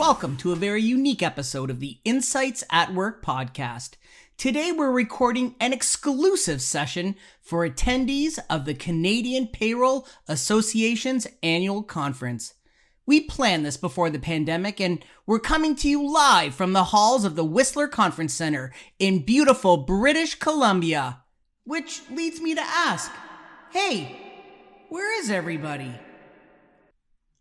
welcome to a very unique episode of the Insights at Work podcast. Today we're recording an exclusive session for attendees of the Canadian Payroll Association's annual conference. We planned this before the pandemic, and we're coming to you live from the halls of the Whistler Conference Centre in beautiful British Columbia. Which leads me to ask, hey, where is everybody?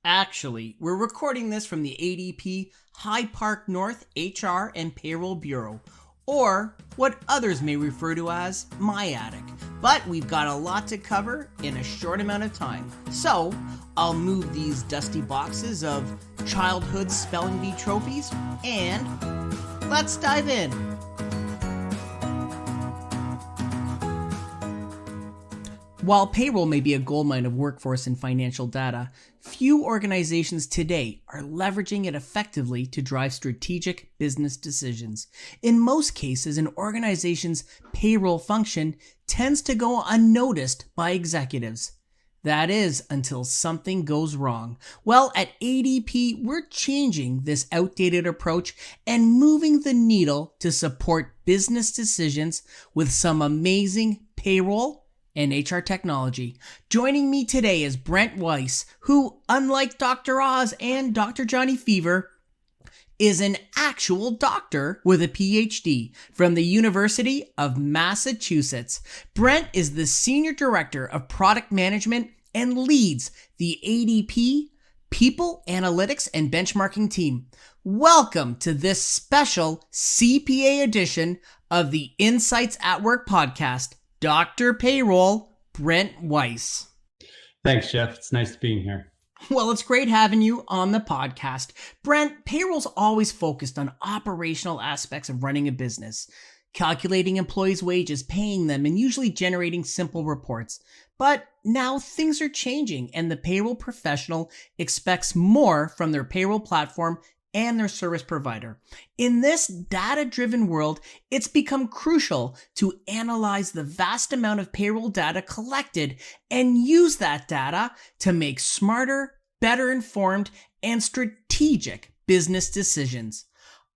Actually, we're recording this from the ADP High Park North HR and Payroll Bureau, or what others may refer to as my attic. But we've got a lot to cover in a short amount of time. So I'll move these dusty boxes of childhood spelling bee trophies and let's dive in. While payroll may be a goldmine of workforce and financial data, few organizations today are leveraging it effectively to drive strategic business decisions. In most cases, an organization's payroll function tends to go unnoticed by executives. That is, until something goes wrong. Well, at ADP, we're changing this outdated approach and moving the needle to support business decisions with some amazing payroll and HR technology. Joining me today is Brent Weiss, who, unlike Dr. Oz and Dr. Johnny Fever, is an actual doctor with a PhD from the University of Massachusetts. Brent is the Senior Director of Product Management and leads the ADP People Analytics and Benchmarking team. Welcome to this special CPA edition of the Insights at Work podcast. Dr. Payroll, Brent Weiss. Thanks, Jeff. It's nice being here. Well, it's great having you on the podcast. Brent, payroll's always focused on operational aspects of running a business, calculating employees' wages, paying them, and usually generating simple reports. But now things are changing, and the payroll professional expects more from their payroll platform and their service provider. In this data-driven world, it's become crucial to analyze the vast amount of payroll data collected and use that data to make smarter, better informed, and strategic business decisions.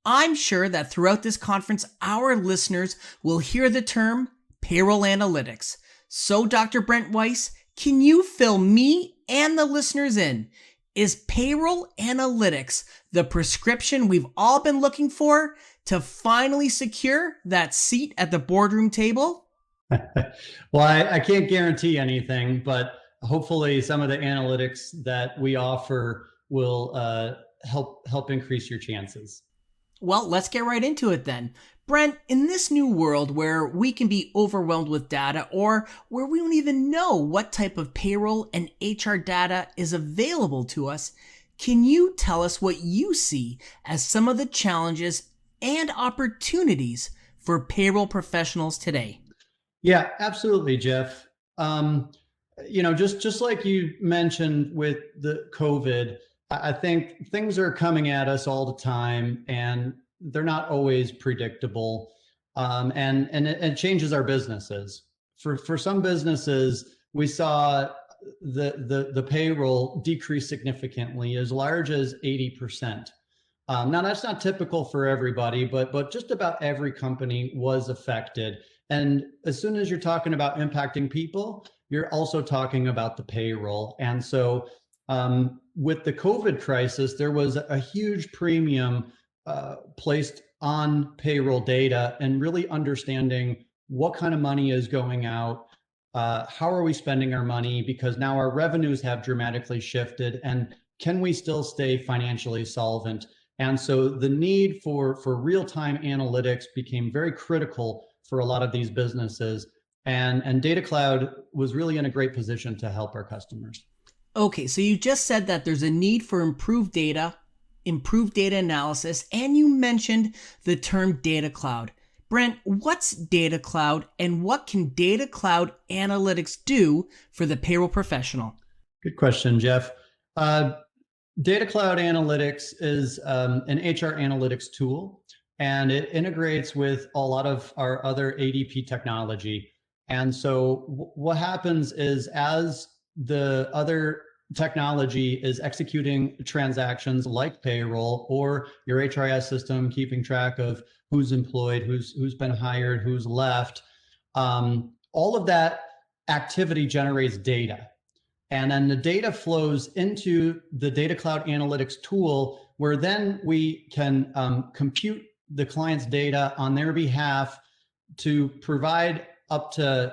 I'm sure that throughout this conference, our listeners will hear the term payroll analytics. So, Dr. Brent Weiss, can you fill me and the listeners in? Is payroll analytics the prescription we've all been looking for to finally secure that seat at the boardroom table? Well, I can't guarantee anything, but hopefully some of the analytics that we offer will help increase your chances. Well, let's get right into it then. Brent, in this new world where we can be overwhelmed with data or where we don't even know what type of payroll and HR data is available to us, can you tell us what you see as some of the challenges and opportunities for payroll professionals today? Yeah, absolutely, Jeff. Just like you mentioned with the COVID, I think things are coming at us all the time and they're not always predictable, and it changes our businesses. For some businesses, we saw the payroll decrease significantly, as large as 80%. Now that's not typical for everybody, but just about every company was affected. And as soon as you're talking about impacting people, you're also talking about the payroll. And so with the COVID crisis, there was a huge premium placed on payroll data and really understanding what kind of money is going out, how are we spending our money, because now our revenues have dramatically shifted, and can we still stay financially solvent? And so the need for real-time analytics became very critical for a lot of these businesses, and DataCloud was really in a great position to help our customers. Okay, so you just said that there's a need for improved data analysis, and you mentioned the term DataCloud. Brent, what's DataCloud and what can DataCloud analytics do for the payroll professional? Good question, Jeff. DataCloud Analytics is an HR analytics tool, and it integrates with a lot of our other ADP technology. And so what happens is, as the other technology is executing transactions like payroll, or your HRIS system keeping track of who's employed, who's been hired, who's left. All of that activity generates data. And then the data flows into the DataCloud analytics tool, where then we can compute the client's data on their behalf to provide up to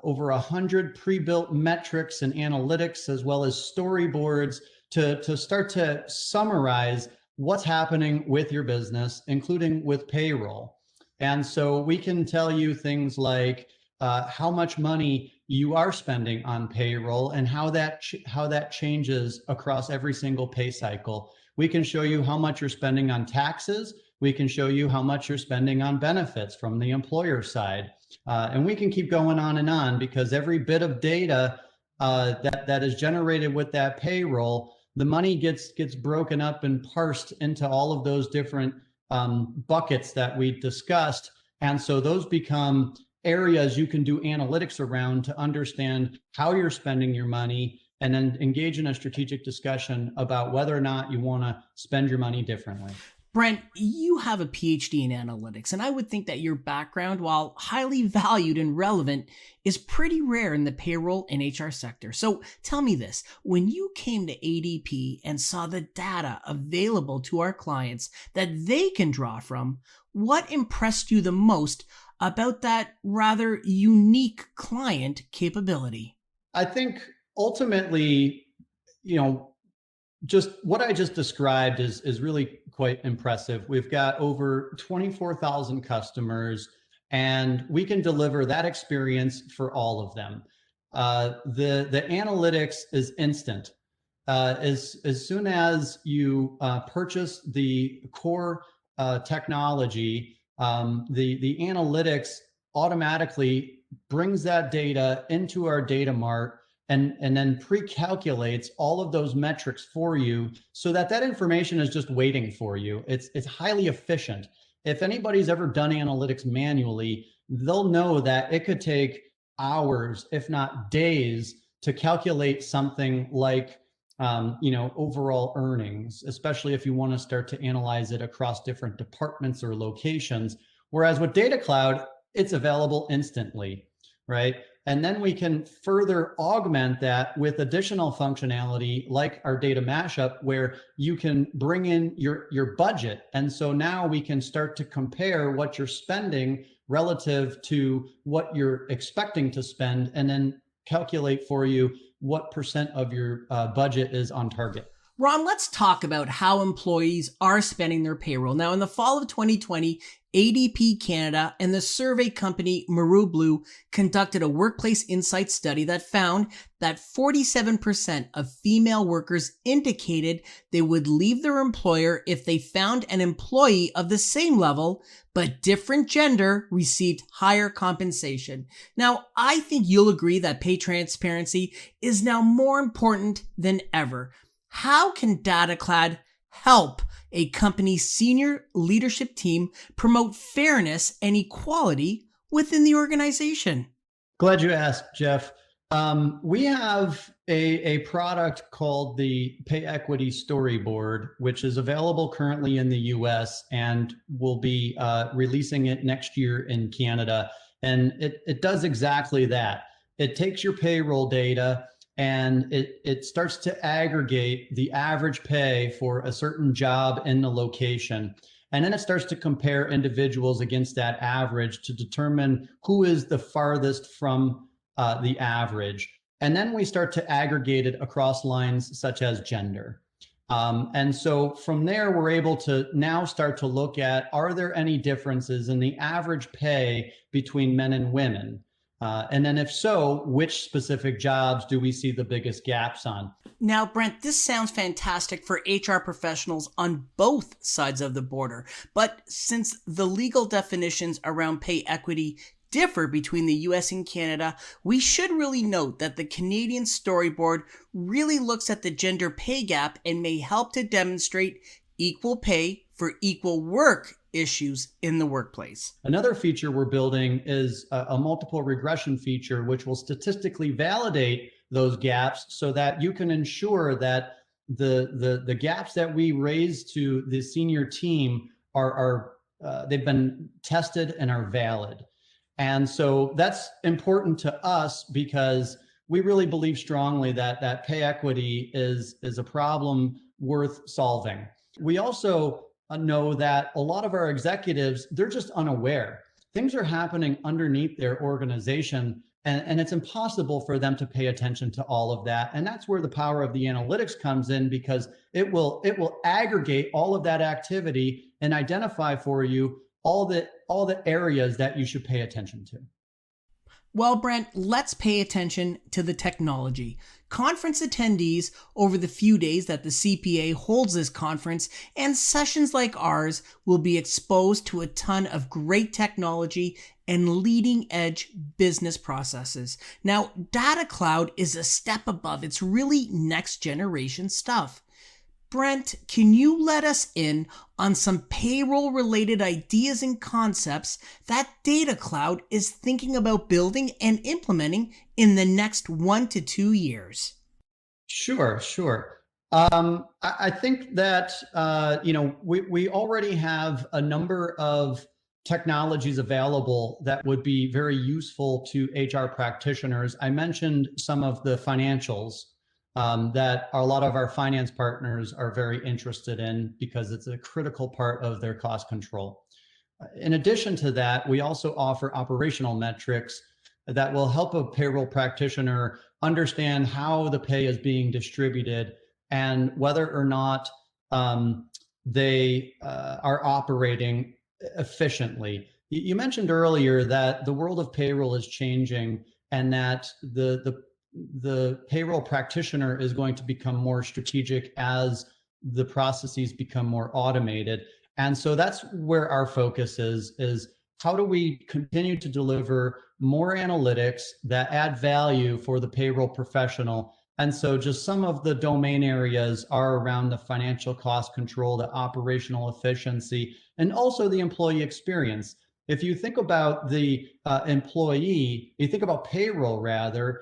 over 100 pre-built metrics and analytics, as well as storyboards to start to summarize what's happening with your business, including with payroll. And so we can tell you things like how much money you are spending on payroll and how that changes across every single pay cycle. We can show you how much you're spending on taxes. We can show you how much you're spending on benefits from the employer side. And we can keep going on, because every bit of data that is generated with that payroll, the money gets broken up and parsed into all of those different buckets that we discussed. And so those become areas you can do analytics around to understand how you're spending your money, and then engage in a strategic discussion about whether or not you want to spend your money differently. Brent, you have a PhD in analytics, and I would think that your background, while highly valued and relevant, is pretty rare in the payroll and HR sector. So tell me this, when you came to ADP and saw the data available to our clients that they can draw from, what impressed you the most about that rather unique client capability? I think ultimately, just what I just described is really quite impressive. We've got over 24,000 customers, and we can deliver that experience for all of them. The analytics is instant. As soon as you purchase the core technology, the analytics automatically brings that data into our data mart, and then pre-calculates all of those metrics for you, so that information is just waiting for you. It's highly efficient. If anybody's ever done analytics manually, they'll know that it could take hours, if not days, to calculate something like overall earnings, especially if you want to start to analyze it across different departments or locations. Whereas with DataCloud, it's available instantly, right? And then we can further augment that with additional functionality like our data mashup, where you can bring in your budget. And so now we can start to compare what you're spending relative to what you're expecting to spend, and then calculate for you what percent of your budget is on target. Ron, let's talk about how employees are spending their payroll. Now, in the fall of 2020, ADP Canada and the survey company Maru Blue conducted a workplace insight study that found that 47% of female workers indicated they would leave their employer if they found an employee of the same level, but different gender received higher compensation. Now, I think you'll agree that pay transparency is now more important than ever. How can DataCloud help a company's senior leadership team promote fairness and equality within the organization? Glad you asked, Jeff. We have a product called the Pay Equity Storyboard, which is available currently in the US, and we'll be releasing it next year in Canada. And it does exactly that. It takes your payroll data, and it starts to aggregate the average pay for a certain job in the location. And then it starts to compare individuals against that average to determine who is the farthest from the average. And then we start to aggregate it across lines such as gender. And so from there, we're able to now start to look at, are there any differences in the average pay between men and women? And then if so, which specific jobs do we see the biggest gaps on? Now, Brent, this sounds fantastic for HR professionals on both sides of the border. But since the legal definitions around pay equity differ between the US and Canada, we should really note that the Canadian storyboard really looks at the gender pay gap and may help to demonstrate equal pay for equal work issues in the workplace. Another feature we're building is a multiple regression feature, which will statistically validate those gaps so that you can ensure that the gaps that we raise to the senior team are they've been tested and are valid. And so that's important to us because we really believe strongly that pay equity is a problem worth solving. We also know that a lot of our executives, they're just unaware. Things are happening underneath their organization, and it's impossible for them to pay attention to all of that. And that's where the power of the analytics comes in, because it will aggregate all of that activity and identify for you all the areas that you should pay attention to. Well, Brent, let's pay attention to the technology. Conference attendees over the few days that the CPA holds this conference and sessions like ours will be exposed to a ton of great technology and leading edge business processes. Now, DataCloud is a step above. It's really next generation stuff. Brent, can you let us in on some payroll related ideas and concepts that DataCloud is thinking about building and implementing in the next 1 to 2 years? Sure. I think that we already have a number of technologies available that would be very useful to HR practitioners. I mentioned some of the financials that a lot of our finance partners are very interested in because it's a critical part of their cost control. In addition to that, we also offer operational metrics that will help a payroll practitioner understand how the pay is being distributed and whether or not they are operating efficiently. You mentioned earlier that the world of payroll is changing and that the payroll practitioner is going to become more strategic as the processes become more automated. And so that's where our focus is how do we continue to deliver more analytics that add value for the payroll professional? And so just some of the domain areas are around the financial cost control, the operational efficiency, and also the employee experience. If you think about the employee, you think about payroll rather,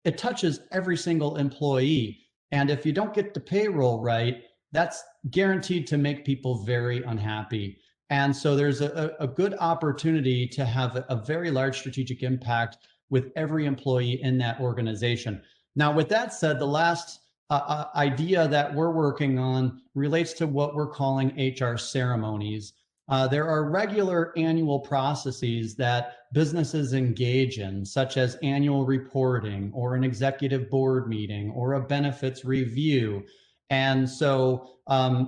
it touches every single employee. And if you don't get the payroll right, that's guaranteed to make people very unhappy. And so there's a good opportunity to have a very large strategic impact with every employee in that organization. Now, with that said, the last idea that we're working on relates to what we're calling HR ceremonies. There are regular annual processes that businesses engage in, such as annual reporting or an executive board meeting or a benefits review. And so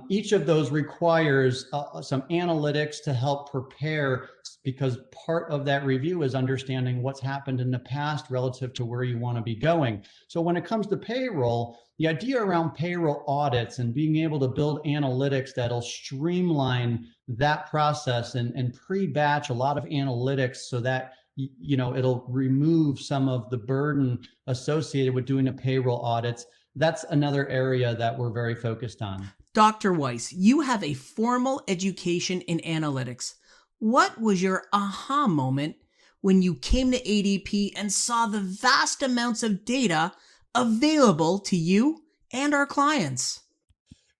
each of those requires some analytics to help prepare, because part of that review is understanding what's happened in the past relative to where you want to be going. So when it comes to payroll, the idea around payroll audits and being able to build analytics that'll streamline that process and pre-batch a lot of analytics so that it'll remove some of the burden associated with doing the payroll audits. That's another area that we're very focused on. Dr. Weiss, you have a formal education in analytics. What was your aha moment when you came to ADP and saw the vast amounts of data available to you and our clients?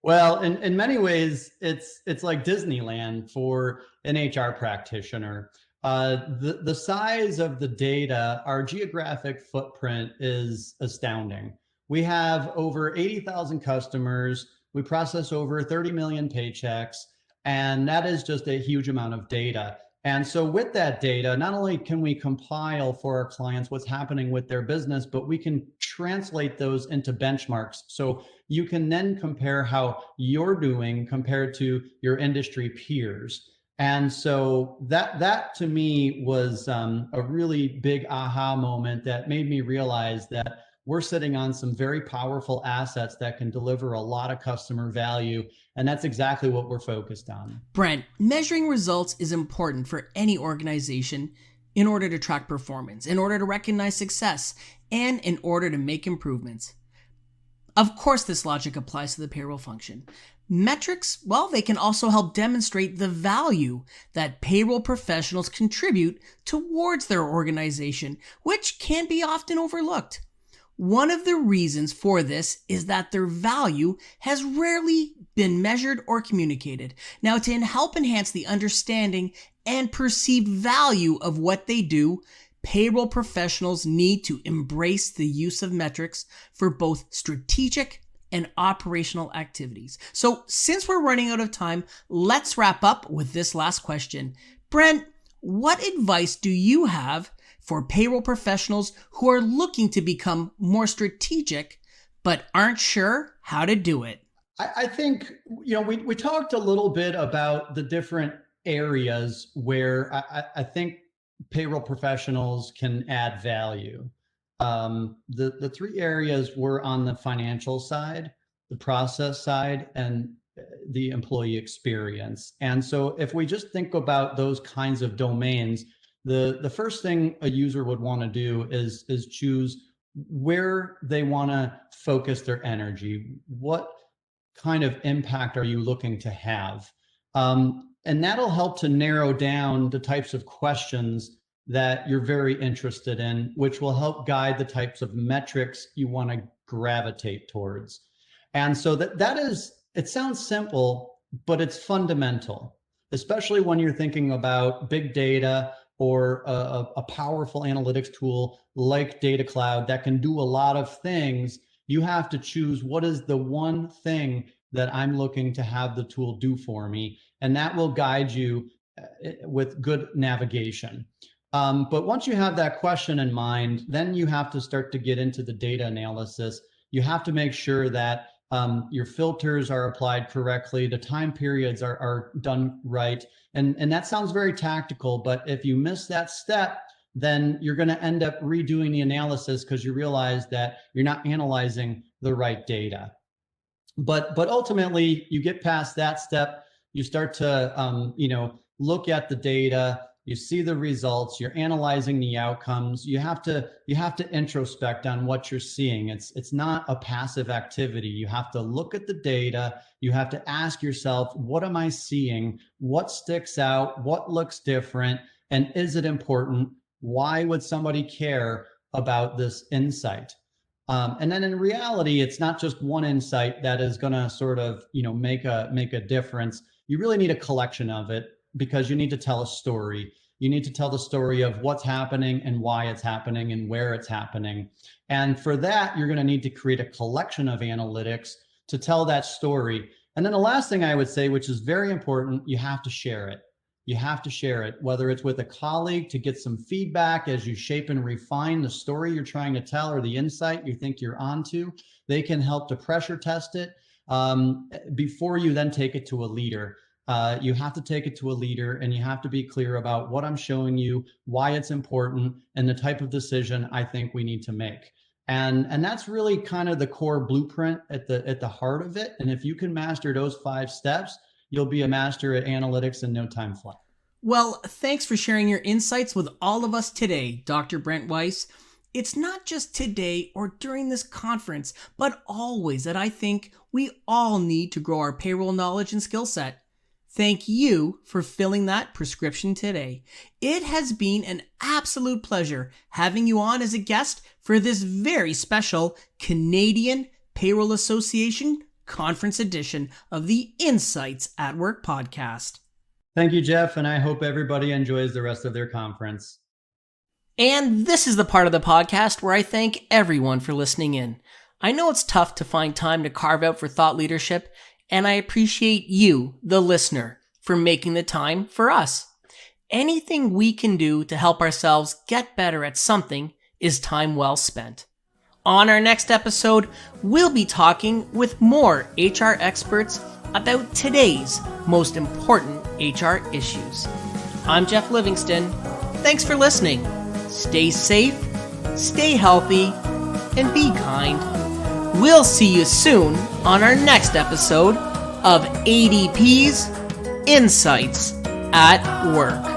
Well, in many ways, it's like Disneyland for an HR practitioner. The size of the data, our geographic footprint is astounding. We have over 80,000 customers. We process over 30 million paychecks, and that is just a huge amount of data. And so with that data, not only can we compile for our clients what's happening with their business, but we can translate those into benchmarks. So you can then compare how you're doing compared to your industry peers. And so that to me was a really big aha moment that made me realize that we're sitting on some very powerful assets that can deliver a lot of customer value. And that's exactly what we're focused on. Brent, measuring results is important for any organization in order to track performance, in order to recognize success, and in order to make improvements. Of course, this logic applies to the payroll function. Metrics, well, they can also help demonstrate the value that payroll professionals contribute towards their organization, which can be often overlooked. One of the reasons for this is that their value has rarely been measured or communicated. Now, to help enhance the understanding and perceived value of what they do, payroll professionals need to embrace the use of metrics for both strategic and operational activities. So since we're running out of time, let's wrap up with this last question. Brent, what advice do you have for payroll professionals who are looking to become more strategic but aren't sure how to do it? I think, we talked a little bit about the different areas where I think payroll professionals can add value. The three areas were on the financial side, the process side, and the employee experience. And so if we just think about those kinds of domains, the first thing a user would want to do is choose where they want to focus their energy. What kind of impact are you looking to have? And that'll help to narrow down the types of questions that you're very interested in, which will help guide the types of metrics you want to gravitate towards. And so that is, it sounds simple, but it's fundamental, especially when you're thinking about big data or a powerful analytics tool like DataCloud that can do a lot of things. You have to choose what is the one thing that I'm looking to have the tool do for me, and that will guide you with good navigation. But once you have that question in mind, then you have to start to get into the data analysis. You have to make sure that your filters are applied correctly, the time periods are done right. And that sounds very tactical, but if you miss that step, then you're going to end up redoing the analysis because you realize that you're not analyzing the right data. But ultimately, you get past that step, you start to look at the data, you see the results, you're analyzing the outcomes. You have to introspect on what you're seeing. It's not a passive activity. You have to look at the data. You have to ask yourself, what am I seeing? What sticks out? What looks different? And is it important? Why would somebody care about this insight? And then in reality, it's not just one insight that is going to sort of, make a difference. You really need a collection of it because you need to tell a story. You need to tell the story of what's happening and why it's happening and where it's happening. And for that, you're going to need to create a collection of analytics to tell that story. And then the last thing I would say, which is very important, you have to share it. You have to share it, whether it's with a colleague to get some feedback as you shape and refine the story you're trying to tell or the insight you think you're onto. They can help to pressure test it before you then take it to a leader. You have to take it to a leader and you have to be clear about what I'm showing you, why it's important, and the type of decision I think we need to make. And that's really kind of the core blueprint at the heart of it. And if you can master those 5 steps, you'll be a master at analytics in no time flat. Well, thanks for sharing your insights with all of us today, Dr. Brent Weiss. It's not just today or during this conference, but always that I think we all need to grow our payroll knowledge and skill set. Thank you for filling that prescription today. It has been an absolute pleasure having you on as a guest for this very special Canadian Payroll Association Conference edition of the Insights at Work podcast. Thank you, Jeff, and I hope everybody enjoys the rest of their conference. And this is the part of the podcast where I thank everyone for listening in. I know it's tough to find time to carve out for thought leadership, and I appreciate you, the listener, for making the time for us. Anything we can do to help ourselves get better at something is time well spent. On our next episode, we'll be talking with more HR experts about today's most important HR issues. I'm Jeff Livingston. Thanks for listening. Stay safe, stay healthy, and be kind. We'll see you soon on our next episode of ADP's Insights at Work.